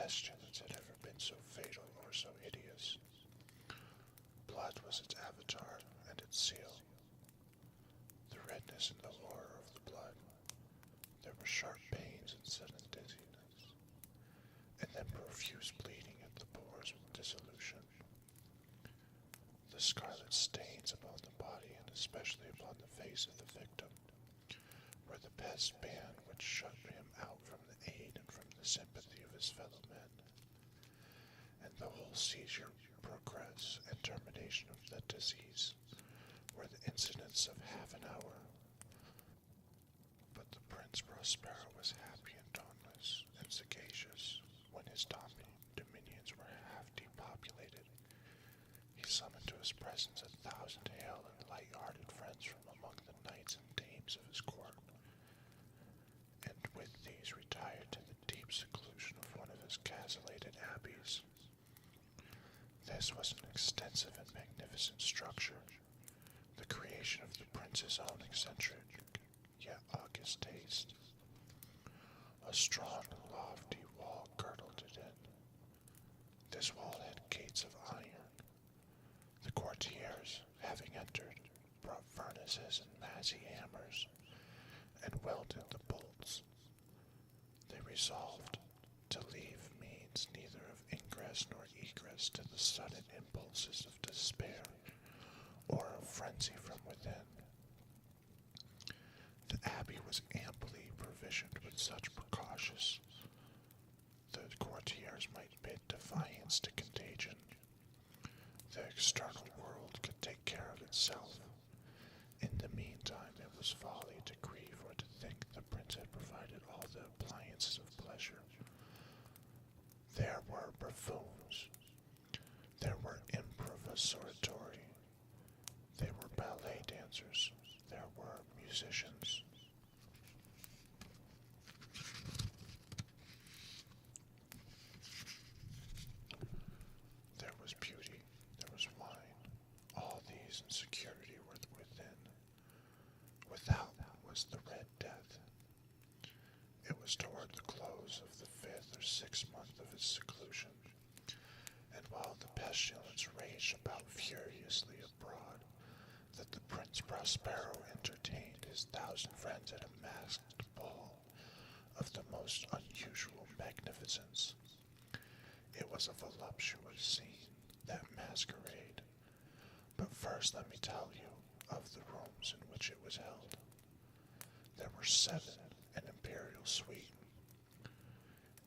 pestilence had ever been so fatal or so hideous. Blood was its avatar and its seal. The redness and the horror of the blood. There were sharp pains and sudden dizziness, and then profuse bleeding at the pores with dissolution. The scarlet stains upon the body, and especially upon the face of the victim, were the pest ban which shut him out from the aid and from the sympathy of his fellow men. And the whole seizure, progress, and termination of the disease were the incidents of half an hour. But the Prince Prospero was happy and dauntless and sagacious when his dominions were half depopulated. He summoned to his presence 1,000 hale and light-hearted friends from among the knights and dames of his court, and with these retired to the deep seclusion of one of his castellated abbeys. This was an extensive and magnificent structure, the creation of the prince's own eccentric, yet august taste. A strong and lofty wall girdled it in. This wall had gates of iron. The courtiers, having entered, brought furnaces and massy hammers, and welded the bolts. They resolved to leave means neither of ingress nor egress to the sudden impulses of despair or of frenzy from within. The abbey was amply provisioned with such precautions the courtiers might bid defiance to contagion. The external world could take care of itself. In the meantime, it was folly to grieve or to think the prince had provided all the appliances of pleasure. There were buffoons. There were improvisatori. There were ballet dancers. There were musicians. There was beauty. There was wine. All these in security were within. Without was the Red Death. It was toward the close of the 5th or 6th month of its seclusion, and while the pestilence raged about furiously abroad, that the Prince Prospero entertained his 1,000 friends at a masked ball of the most unusual magnificence. It was a voluptuous scene, that masquerade. But first let me tell you of the rooms in which it was held. There were 7, an imperial suite.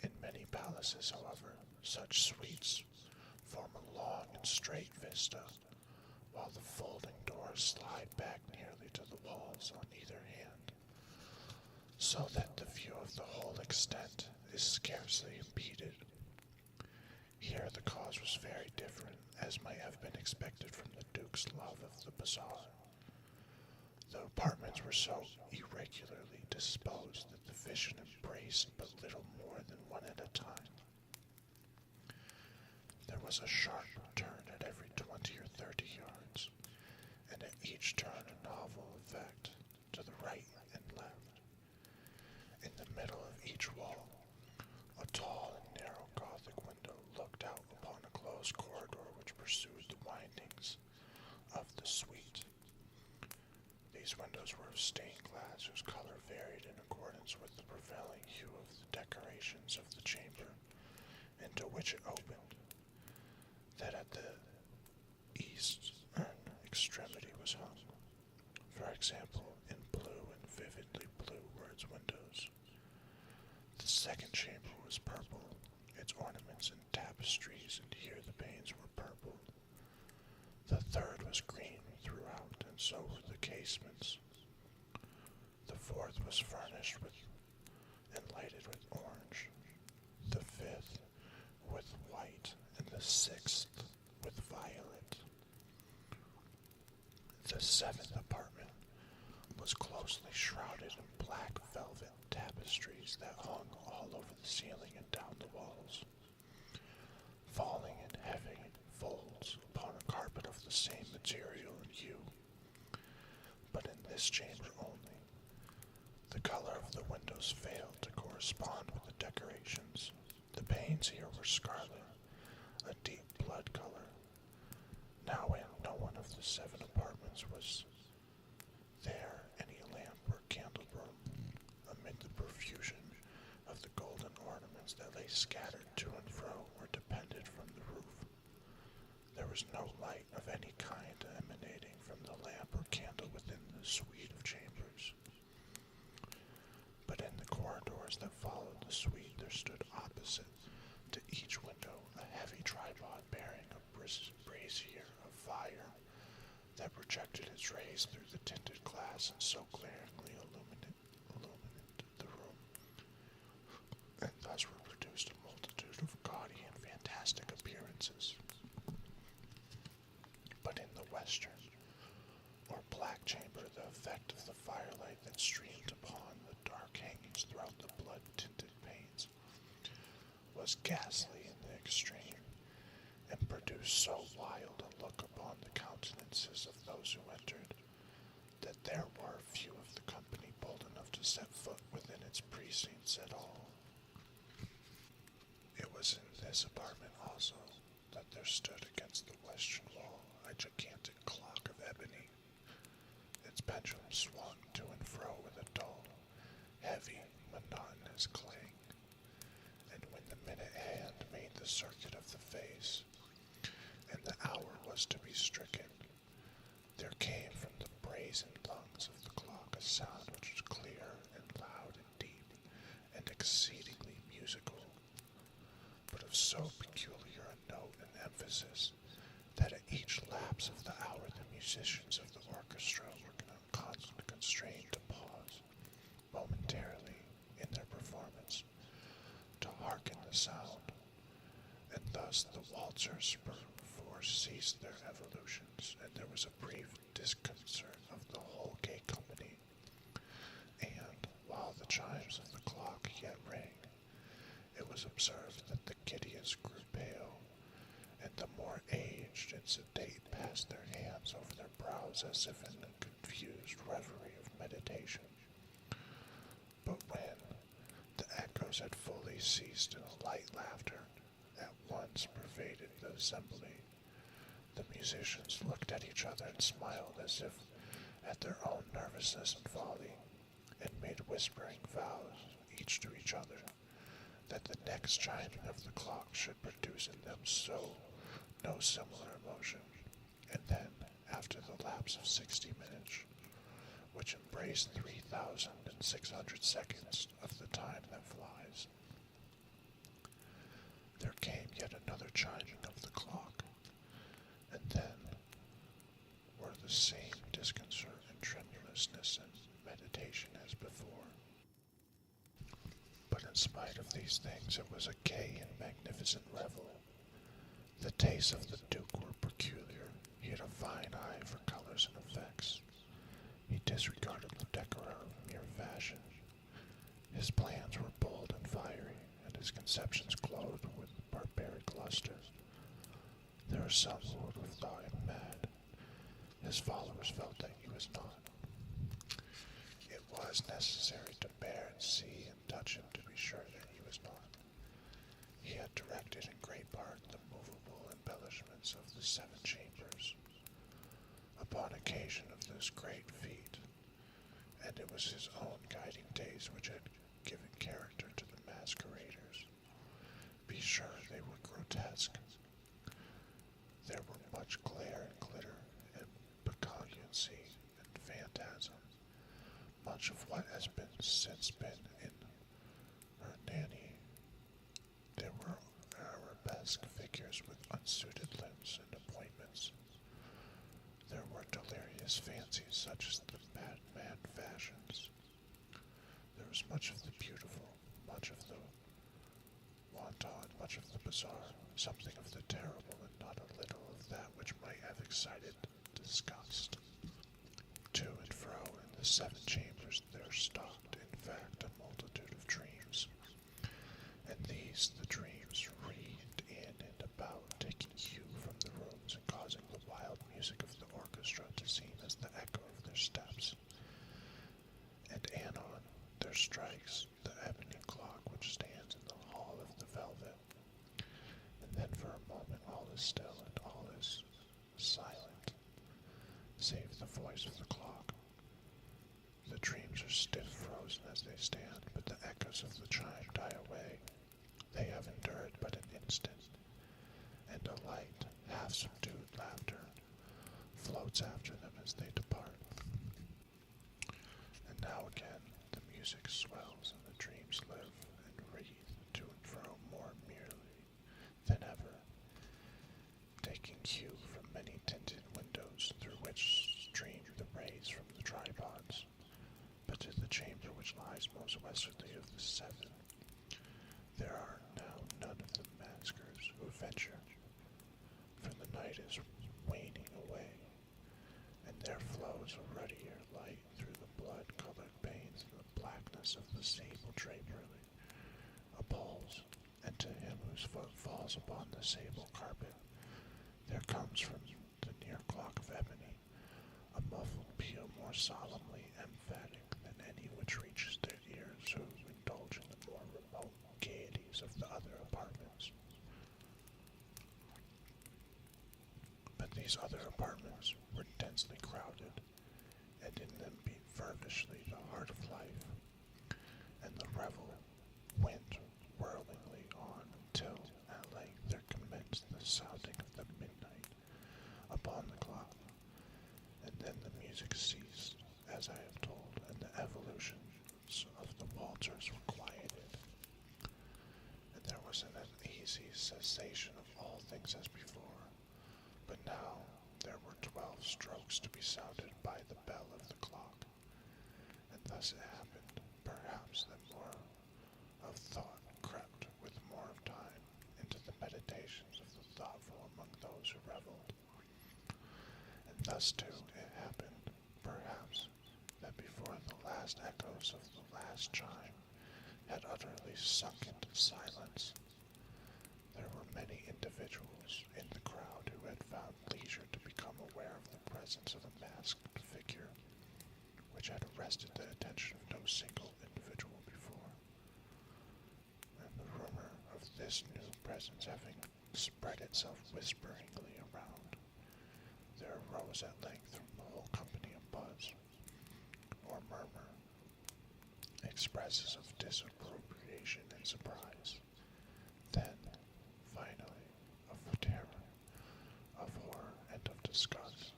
In many palaces, however, such suites form a long and straight vista, while the folding doors slide back nearly to the walls on either hand, so that the view of the whole extent is scarcely impeded. Here the cause was very different, as might have been expected from the Duke's love of the bazaar. The apartments were so irregularly disposed that the vision embraced but little more than one at a time. There was a sharp turn at every 20 or 30 yards, and at each turn a novel effect to the right and left. In the middle of each wall, a tall and narrow Gothic window looked out upon a closed corridor which pursued the windings of the suite. These windows were of stained glass whose color varied in accordance with the prevailing hue of the decorations of the chamber into which it opened. That at the eastern extremity was hung, for example, in blue and vividly blue were its windows. The second chamber was purple, its ornaments and tapestries, and here the panes were purple. The third was green throughout, and so were the casements. The fourth was furnished with and lighted with orange, the fifth with white, and the 6th with violet. The 7th apartment was closely shrouded in black velvet tapestries that hung all over the ceiling and down the walls, falling in heavy folds upon a carpet of the same material and hue. But in this chamber only, the color of the windows failed to correspond with the decorations. The panes panes here were scarlet, a deep blood color. Now in no one of the 7 apartments was there any lamp or candle room, amid the profusion of the golden ornaments that lay scattered to and fro or depended from the roof. There was no light of any kind emanating from the lamp or candle within the suite of chambers. But in the corridors that followed the suite there stood opposite to each window a heavy tripod bearing a brazier of fire that projected its rays through the tinted glass and so glaringly illuminated the room, and thus reproduced a multitude of gaudy and fantastic appearances. But in the western, or black chamber, the effect of the firelight that streamed upon the dark hangings throughout the blood-tinted panes was ghastly in the extreme, and produced so wild a look upon the countenances of those who entered, that there were few of the company bold enough to set foot within its precincts at all. It was in this apartment also that there stood against the western wall a gigantic clock of ebony. Its pendulum swung to and fro with a dull, heavy, monotonous clang, and when the minute hand made the circuit of the face, and the hour was to be stricken, there came from the brazen lungs of the clock a sound which was clear and loud and deep, and exceedingly musical, but of so peculiar a note and emphasis that at each lapse of the hour the musicians of the orchestra were constrained to pause momentarily in their performance to hearken the sound, and thus the waltzers perforce ceased their evolutions, and there was a brief disconcert of the whole gay company, and, while the chimes of the clock yet rang, it was observed that the giddiest grew pale, and the more aged and sedate passed their hands over their brows as if in a confused reverie of meditation. But when the echoes had fully ceased and a light laughter at once pervaded the assembly, the musicians looked at each other and smiled as if at their own nervousness and folly, and made whispering vows, each to each other, that the next chiming of the clock should produce in them no similar emotion, and then, after the lapse of 60 minutes, which embraced 3,600 seconds of the time that flies, there came yet another chiming of the clock, and then were the same disconcert and tremulousness and meditation as before. But in spite of these things, it was a gay and magnificent revel. The tastes of the Duke were peculiar. He had a fine eye for colors and effects. He disregarded the decor of mere fashion. His plans were bold and fiery, and his conceptions glowed with barbaric luster. There are some who would have thought him mad. His followers felt that he was not. It was necessary to bear and see and touch him to be sure that he was not. He had directed in great part the movable embellishments of the 7 chambers upon occasion of this great feat, and it was his own guiding taste which had given character to the masqueraders. Be sure they were grotesque. There were much glare and glitter and piquancy and phantasm, much of what has since been in Hernani. There were arabesque figures with unsuited limbs and appointments. There were delirious fancies such as the mad fashions. There was much of the beautiful, much of the wanton, much of the bizarre, something of the terrible, and not a little of that which might have excited disgust. To and fro in the 7 chambers there stalked, in fact, a multitude of dreams, and these the dreams wreathed in and about, taking hue from the rooms and causing the wild music of the orchestra to seem as the echo of their steps. And anon there strikes the ebony clock which stands in the hall of the velvet, is still and all is silent, save the voice of the clock. The dreams are stiff frozen as they stand, but the echoes of the chime die away. They have endured but an instant, and a light, half-subdued laughter floats after them as they depart. And now again the music swells and the dreams live and wreathe to and fro more merely than ever, taking cue from many tinted windows through which stream the rays from the tripods. But to the chamber which lies most westwardly of the seven, there are now none of the maskers who venture, for the night is waning away, and there flows a ruddier light through the blood-colored panes, and the blackness of the sable drapery appalls, and to him whose foot falls upon the sable carpet, there comes from the near clock of ebony a muffled peal more solemnly emphatic than any which reaches their ears who indulge in the more remote gaieties of the other apartments. But these other apartments were densely crowded, and in them beat fervishly the heart of life, and the revel went whirlingly on until at length there commenced the sounding of the midnight upon the clock, and then the music ceased, as I have told, and the evolutions of the waltzers were quieted, and there was an easy cessation of all things as before. But now there were 12 strokes to be sounded by the bell of the clock, and thus it happened, perhaps, that more of thought crept with more of time into the meditations of the thoughtful among those who revelled. And thus, too, it happened, perhaps, that before the last echoes of the last chime had utterly sunk into silence, there were many individuals in the crowd who had found leisure to become aware of the presence of a masked figure, which had arrested the attention of no single individual before. And the rumor of this new presence having spread itself whisperingly around, there arose at length from the whole company a buzz, or murmur, expresses of disapprobation and surprise. Then, finally, of terror, of horror, and of disgust.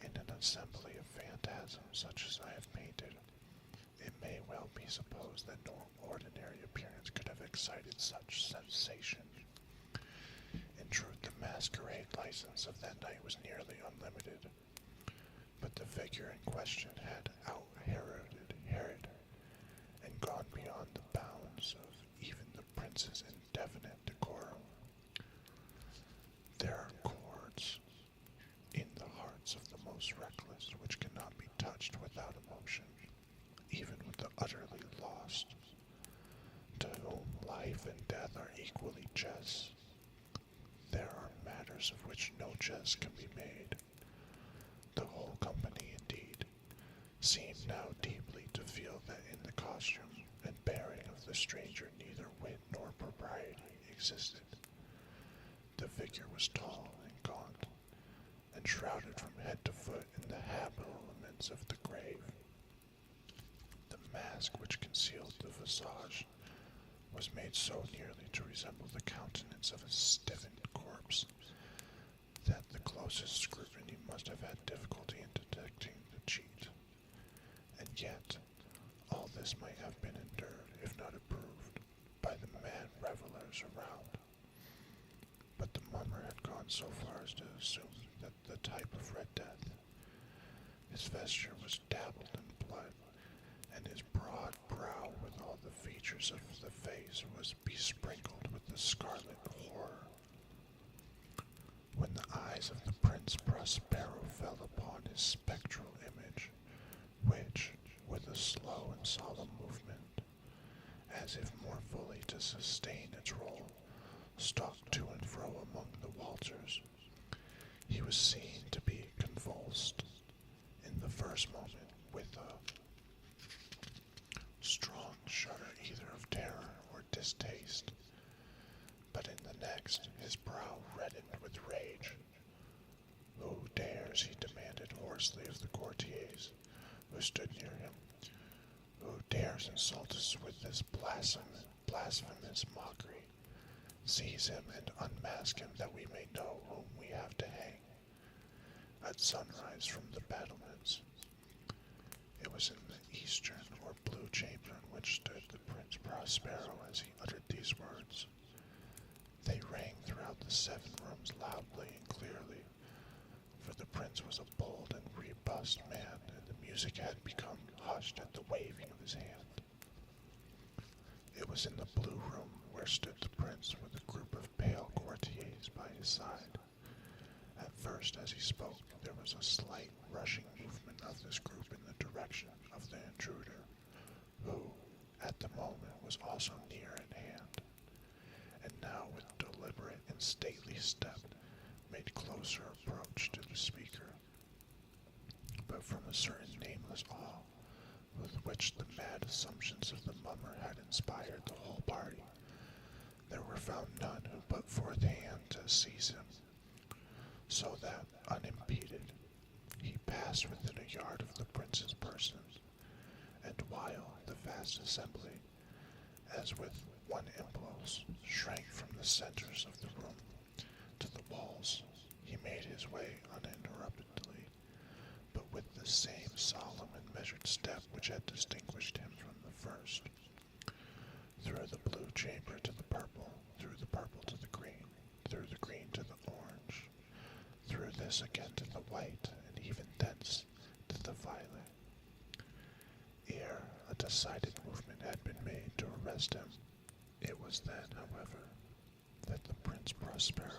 In an assembly of phantasms such as I have painted, it may well be supposed that no ordinary appearance could have excited such sensation. In truth, the masquerade license of that night was nearly unlimited, but the figure in question had out-Heroded Herod, and gone beyond the bounds of even the prince's indefinite decorum. There are chords in the hearts of the most reckless which cannot be touched without emotion, even with the utterly lost, to whom life and death are equally jests. There are matters of which no jest can be made. The whole company, indeed, seemed now deeply to feel that in the costume and bearing of the stranger neither wit nor propriety existed. The figure was tall and gaunt, and shrouded from head to foot in the habiliments of the grave. The mask which concealed the visage was made so nearly to resemble the countenance of a stiffened corpse that the closest scrutiny must have had difficulty in detecting the cheat. And yet, all this might have been endured, if not approved, by the mad revelers around. But the mummer had gone so far as to assume that the type of Red Death, his vesture was dabbled in blood, and his broad brow with all the features of the face was besprinkled with the scarlet horror. When the eyes of the Prince Prospero fell upon his spectral image, which, with a slow and solemn movement, as if more fully to sustain its role, stalked to and fro among the waltzers, he was seen to be convulsed, in the first moment, with a strong shudder either of terror or distaste, But in the next, his brow reddened with rage. Who dares, he demanded hoarsely of the courtiers who stood near him, who dares insult us with this blasphemous mockery? Seize him and unmask him that we may know whom we have to hang. At sunrise from the battlements, it was in the eastern or blue chamber in which stood the Prince Prospero as he uttered these words. They rang throughout the 7 rooms loudly and clearly, for the prince was a bold and robust man, and the music had become hushed at the waving of his hand. It was in the blue room where stood the prince with a group of pale courtiers by his side. At first, as he spoke, there was a slight rushing movement of this group in the direction of the intruder, who, at the moment, was also near at hand, and now with deliberate and stately step made closer approach to the speaker. But from a certain nameless awe with which the mad assumptions of the mummer had inspired the whole party, there were found none who put forth a hand to seize him, so that, unimpeded, he passed within a yard of the prince's person, and while the vast assembly, as with one impulse, shrank from the centers of the room to the walls, he made his way uninterruptedly, but with the same solemn and measured step which had distinguished him from the first, through the blue chamber to the purple, through the purple to the green, through the green to the orange, through this again to the white, and even thence to the violet. Ere a decided movement had been made to arrest him, it was then, however, that the Prince Prospero,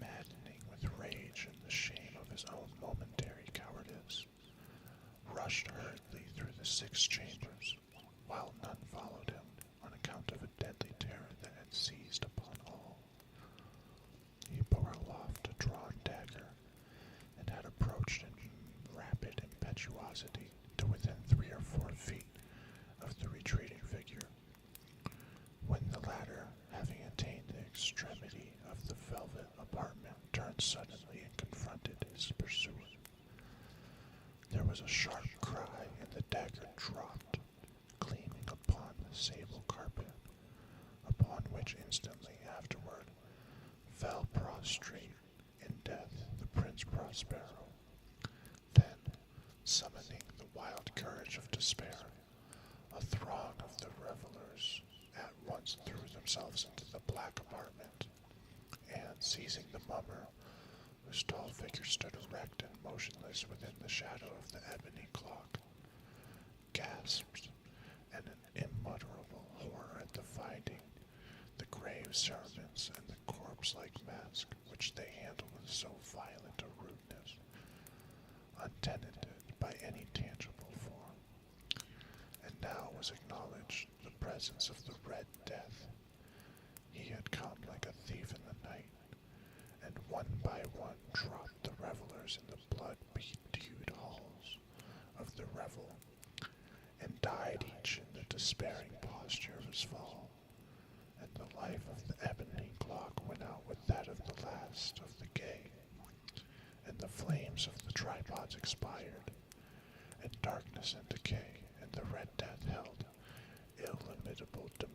maddening with rage and the shame of his own momentary cowardice, rushed hurriedly through the 6 chambers, while none followed him on account of a deadly terror that had seized upon all. He bore aloft a drawn dagger, and had approached in rapid impetuosity to within 3 or 4 feet of the retreating figure, when the latter, having attained the extremity of the velvet apartment, turned suddenly and confronted his pursuer. There was a sharp cry, and the dagger dropped, gleaming upon the sable carpet, upon which instantly afterward fell prostrate in death the Prince Prospero. Then, summoning the wild courage of despair, a throng of the revelers at once threw themselves into the black apartment, and, seizing the mummer, whose tall figure stood erect and motionless within the shadow of the ebony clock, gasped in an imutterable horror at the finding the grave cerements and the corpse-like mask which they handled with so violent a rudeness, untenanted by any tangible form. And now was acknowledged the presence of the Red Death. He had come like a thief in the night, and one by one dropped the revelers in the blood-bedewed halls of the revel, and died each in the despairing posture of his fall, and the life of the ebony clock went out with that of the last of the gay, and the flames of the tripods expired, and darkness and decay, and the Red Death held illimitable dominion